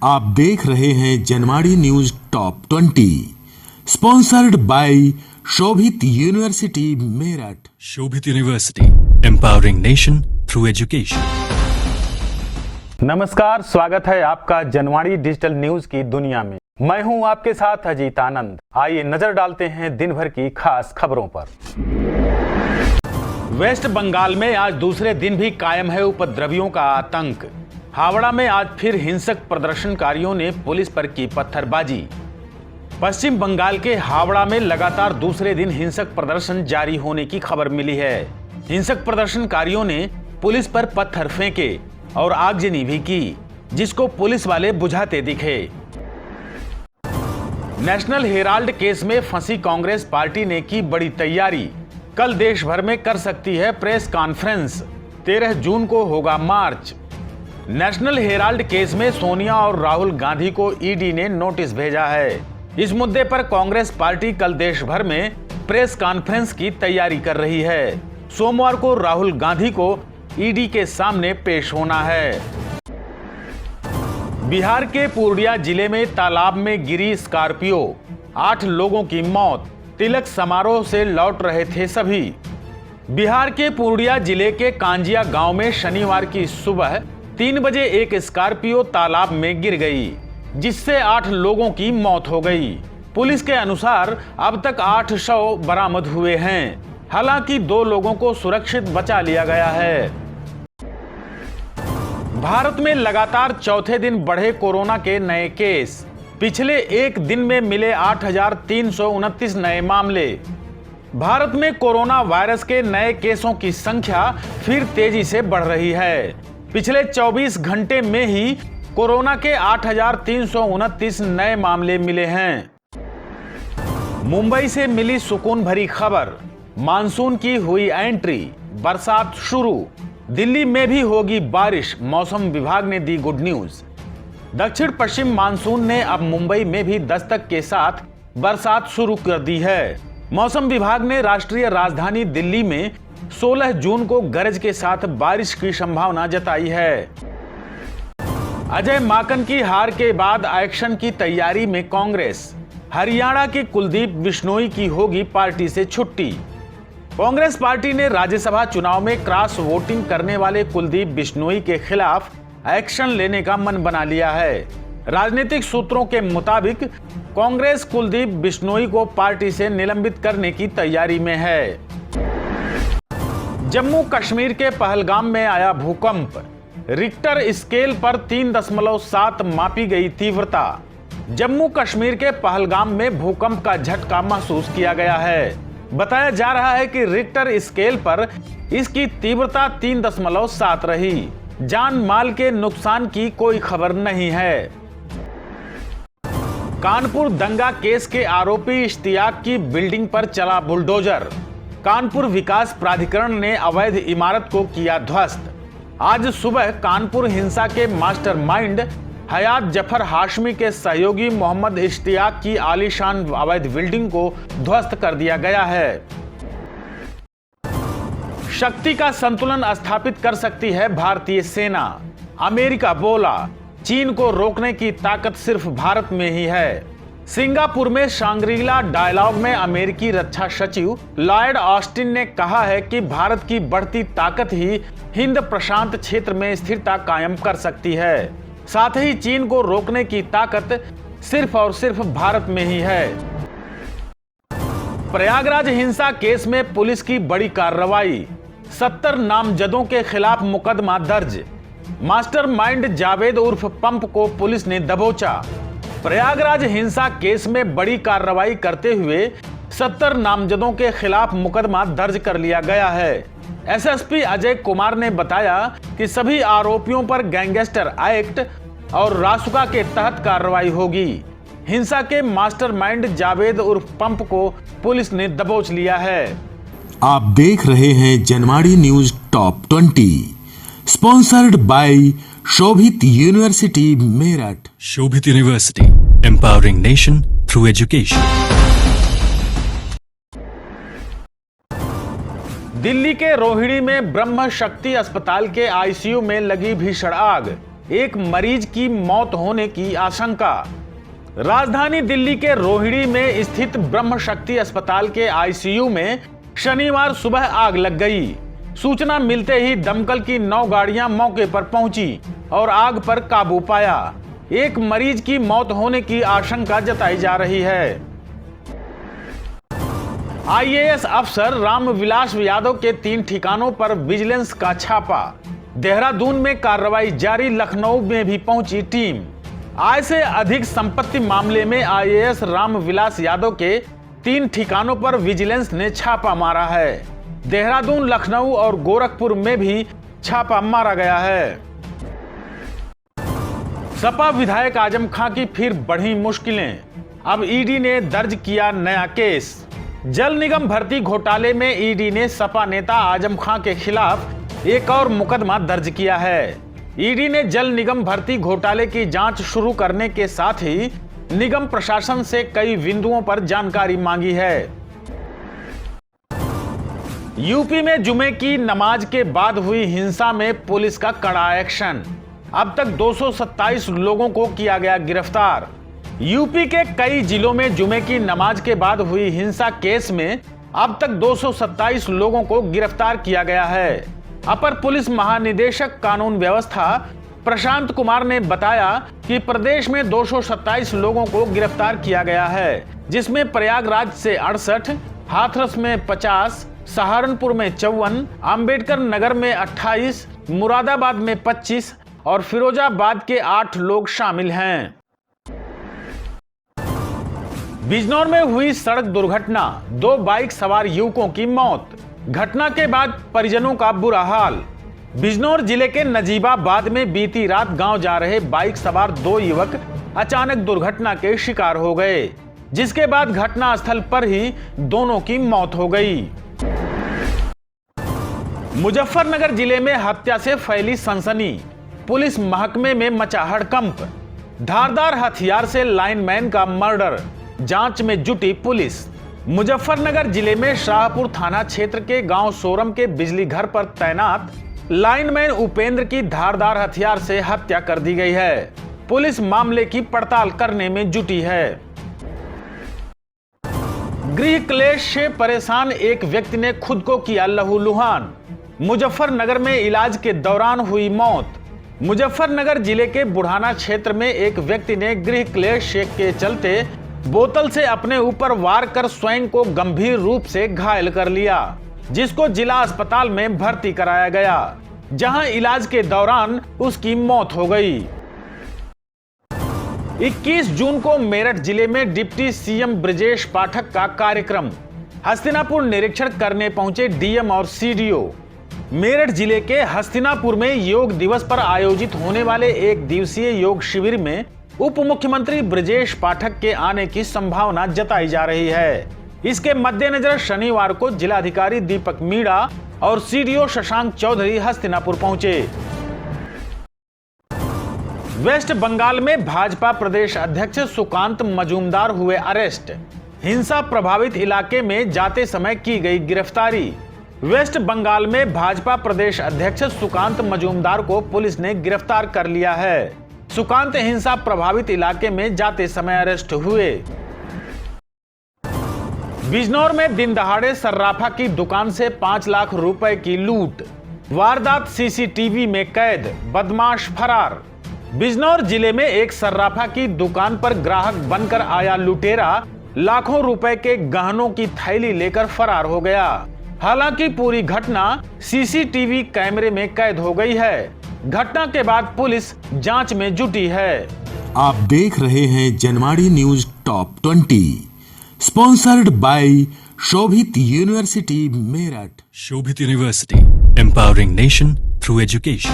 आप देख रहे हैं Janwadi news top 20 sponsored by Shobhit university Meerut. Shobhit university, empowering nation through education. नमस्कार, स्वागत है आपका जनवाड़ी डिजिटल न्यूज की दुनिया में। मैं हूं आपके साथ अजीत आनंद। आइए नजर डालते हैं दिन भर की खास खबरों पर। वेस्ट बंगाल में आज दूसरे दिन भी कायम है उपद्रवियों का आतंक। हावड़ा में आज फिर हिंसक प्रदर्शनकारियों ने पुलिस पर की पत्थरबाजी। पश्चिम बंगाल के हावड़ा में लगातार दूसरे दिन हिंसक प्रदर्शन जारी होने की खबर मिली है। हिंसक प्रदर्शनकारियों ने पुलिस पर पत्थर फेंके और आगजनी भी की, जिसको पुलिस वाले बुझाते दिखे। नेशनल हेराल्ड केस में फंसी कांग्रेस पार्टी ने की बड़ी तैयारी। कल देश भर में कर सकती है प्रेस कॉन्फ्रेंस। 13 जून को होगा मार्च। नेशनल हेराल्ड केस में सोनिया और राहुल गांधी को ईडी ने नोटिस भेजा है। इस मुद्दे पर कांग्रेस पार्टी कल देश भर में प्रेस कॉन्फ्रेंस की तैयारी कर रही है। सोमवार को राहुल गांधी को ईडी के सामने पेश होना है। बिहार के पूर्णिया जिले में तालाब में गिरी स्कॉर्पियो, 8 लोगों की मौत। तिलक समारोह से लौट रहे थे सभी। बिहार के पूर्णिया जिले के कांजिया गांव में शनिवार की सुबह 3 बजे एक स्कॉर्पियो तालाब में गिर गई, जिससे 8 लोगों की मौत हो गई। पुलिस के अनुसार अब तक 8 शव बरामद हुए हैं। हालांकि 2 लोगों को सुरक्षित बचा लिया गया है। भारत में लगातार चौथे दिन बढ़े कोरोना के नए केस। पिछले एक दिन में मिले 8,329 नए मामले। भारत में कोरोना वायरस के नए केसों की संख्या फिर तेजी से बढ़ रही है। पिछले 24 घंटे में ही कोरोना के 8,329 नए मामले मिले हैं। मुंबई से मिली सुकून भरी खबर। मानसून की हुई एंट्री, बरसात शुरू। दिल्ली में भी होगी बारिश, मौसम विभाग ने दी गुड न्यूज। दक्षिण पश्चिम मानसून ने अब मुंबई में भी दस्तक के साथ बरसात शुरू कर दी है। मौसम विभाग ने राष्ट्रीय राजधानी दिल्ली में 16 जून को गरज के साथ बारिश की संभावना जताई है। अजय माकन की हार के बाद एक्शन की तैयारी में कांग्रेस। हरियाणा के कुलदीप बिश्नोई की होगी पार्टी से छुट्टी। कांग्रेस पार्टी ने राज्यसभा चुनाव में क्रॉस वोटिंग करने वाले कुलदीप बिश्नोई के खिलाफ एक्शन लेने का मन बना लिया है। राजनीतिक सूत्रों के मुताबिक कांग्रेस कुलदीप बिश्नोई को पार्टी से निलंबित करने की तैयारी में है। जम्मू कश्मीर के पहलगाम में आया भूकंप। रिक्टर स्केल पर 3.7 मापी गई तीव्रता। जम्मू कश्मीर के पहलगाम में भूकंप का झटका महसूस किया गया है। बताया जा रहा है कि रिक्टर स्केल पर इसकी तीव्रता 3.7 रही। जान माल के नुकसान की कोई खबर नहीं है। कानपुर दंगा केस के आरोपी इश्तियाक की बिल्डिंग पर चला बुलडोजर। कानपुर विकास प्राधिकरण ने अवैध इमारत को किया ध्वस्त। आज सुबह कानपुर हिंसा के मास्टरमाइंड हयात जफर हाशमी के सहयोगी मोहम्मद इश्तियाक की आलीशान अवैध बिल्डिंग को ध्वस्त कर दिया गया है। शक्ति का संतुलन स्थापित कर सकती है भारतीय सेना। अमेरिका बोला, चीन को रोकने की ताकत सिर्फ भारत में ही है। सिंगापुर में शांग्रीला डायलॉग में अमेरिकी रक्षा सचिव लॉयड ऑस्टिन ने कहा है कि भारत की बढ़ती ताकत ही हिंद प्रशांत क्षेत्र में स्थिरता कायम कर सकती है। साथ ही चीन को रोकने की ताकत सिर्फ और सिर्फ भारत में ही है। प्रयागराज हिंसा केस में पुलिस की बड़ी कार्रवाई। 70 नामजदों के खिलाफ मुकदमा दर्ज। मास्टरमाइंड जावेद उर्फ पंप को पुलिस ने दबोचा। प्रयागराज हिंसा केस में बड़ी कार्रवाई करते हुए 70 नामजदों के खिलाफ मुकदमा दर्ज कर लिया गया है। एसएसपी अजय कुमार ने बताया कि सभी आरोपियों पर गैंगस्टर एक्ट और रासुका के तहत कार्रवाई होगी। हिंसा के मास्टरमाइंड जावेद उर्फ पंप को पुलिस ने दबोच लिया है। आप देख रहे हैं Janwadi news top 20 sponsored by Shobhit university Meerut. Shobhit university, empowering nation through education. Delhi के रोहिणी में ब्रह्म शक्ति अस्पताल के आईसीयू में लगी भीषण आग। एक मरीज की मौत होने की आशंका। राजधानी दिल्ली के रोहिणी में स्थित ब्रह्म शक्ति अस्पताल के आईसीयू में शनिवार सुबह आग लग गई। सूचना मिलते ही दमकल की 9 गाड़ियां मौके पर पहुंची और आग पर काबू पाया। एक मरीज की मौत होने की आशंका जताई जा रही है। आईएएस अफसर रामविलास यादव के 3 ठिकानों पर विजिलेंस का छापा। देहरादून में कार्रवाई जारी, लखनऊ में भी पहुंची टीम। आय से अधिक संपत्ति मामले में आईएएस रामविलास यादव के 3 ठिकानों पर विजिलेंस ने छापा मारा है। देहरादून, लखनऊ और गोरखपुर में भी छापा मारा गया है। सपा विधायक आजम खां की फिर बढ़ी मुश्किलें, अब ईडी ने दर्ज किया नया केस। जल निगम भर्ती घोटाले में ईडी ने सपा नेता आजम खां के खिलाफ एक और मुकदमा दर्ज किया है। ईडी ने जल निगम भर्ती घोटाले की जांच शुरू करने के साथ ही निगम प्रशासन से कई बिंदुओं पर जानकारी मांगी है। यूपी में जुमे की नमाज के बाद हुई हिंसा में पुलिस का कड़ा एक्शन। अब तक 227 लोगों को किया गया गिरफ्तार। यूपी के कई जिलों में जुमे की नमाज के बाद हुई हिंसा केस में अब तक 227 लोगों को गिरफ्तार किया गया है। अपर पुलिस महानिदेशक कानून व्यवस्था प्रशांत कुमार ने बताया कि प्रदेश में 227 लोगों को गिरफ्तार किया गया है, जिसमें प्रयागराज से 68, हाथरस में 50, सहारनपुर में 54, अंबेडकर नगर में 28, मुरादाबाद में 25 और फिरोजाबाद के 8 लोग शामिल हैं। बिजनौर में हुई सड़क दुर्घटना, 2 बाइक सवार युवकों की मौत। घटना के बाद परिजनों का बुरा हाल। बिजनौर जिले के नजीबाबाद में बीती रात गांव जा रहे बाइक सवार 2 युवक अचानक दुर्घटना के शिकार हो गए, जिसके बाद घटना स्थल पर ही दोनों की मौत हो गई। मुजफ्फरनगर जिले में हत्या से फैली सनसनी, पुलिस महकमे में मचा हड़कंप। धारदार हथियार से लाइनमैन का मर्डर, जांच में जुटी पुलिस। मुजफ्फरनगर जिले में शाहपुर थाना क्षेत्र के गांव सोरम के बिजली घर पर तैनात लाइनमैन उपेंद्र की धारदार हथियार से हत्या कर दी गई है। पुलिस मामले की पड़ताल करने में जुटी है। गृह क्लेश से परेशान एक व्यक्ति ने खुद को किया लहूलुहान। मुजफ्फरनगर में इलाज के दौरान हुई मौत। मुजफ्फरनगर जिले के बुढ़ाना क्षेत्र में एक व्यक्ति ने गृह क्लेश के चलते बोतल से अपने ऊपर वार कर स्वयं को गंभीर रूप से घायल कर लिया, जिसको जिला अस्पताल में भर्ती कराया गया, जहां इलाज के दौरान उसकी मौत हो गई। 21 जून को मेरठ जिले में डिप्टी सीएम ब्रजेश पाठक का कार्यक्रम। हस्तिनापुर निरीक्षण करने पहुंचे डीएम और सीडीओ। मेरठ जिले के हस्तिनापुर में योग दिवस पर आयोजित होने वाले 1 दिवसीय योग शिविर में उप मुख्यमंत्री ब्रजेश पाठक के आने की संभावना जताई जा रही है। इसके मद्देनजर शनिवार को जिलाधिकारी दीपक मीणा और सीडीओ शशांक चौधरी हस्तिनापुर पहुंचे। वेस्ट बंगाल में भाजपा प्रदेश अध्यक्ष सुकांत मजूमदार हुए अरेस्ट। हिंसा प्रभावित इलाके में जाते समय की गई गिरफ्तारी। वेस्ट बंगाल में भाजपा प्रदेश अध्यक्ष सुकांत मजूमदार को पुलिस ने गिरफ्तार कर लिया है। सुकांत हिंसा प्रभावित इलाके में जाते समय अरेस्ट हुए। बिजनौर में दिन दहाड़े सर्राफा की दुकान से 5 लाख रुपए की लूट। वारदात सीसीटीवी में कैद, बदमाश फरार। बिजनौर जिले में एक सर्राफा की दुकान पर ग्राहक बनकर आया लुटेरा लाखों रुपए के गहनों की थैली लेकर फरार हो गया। हालांकि पूरी घटना सीसीटीवी कैमरे में कैद हो गई है। घटना के बाद पुलिस जांच में जुटी है। आप देख रहे हैं Janwadi news top 20, sponsored by Shobhit university Meerut. Shobhit University, empowering nation through education.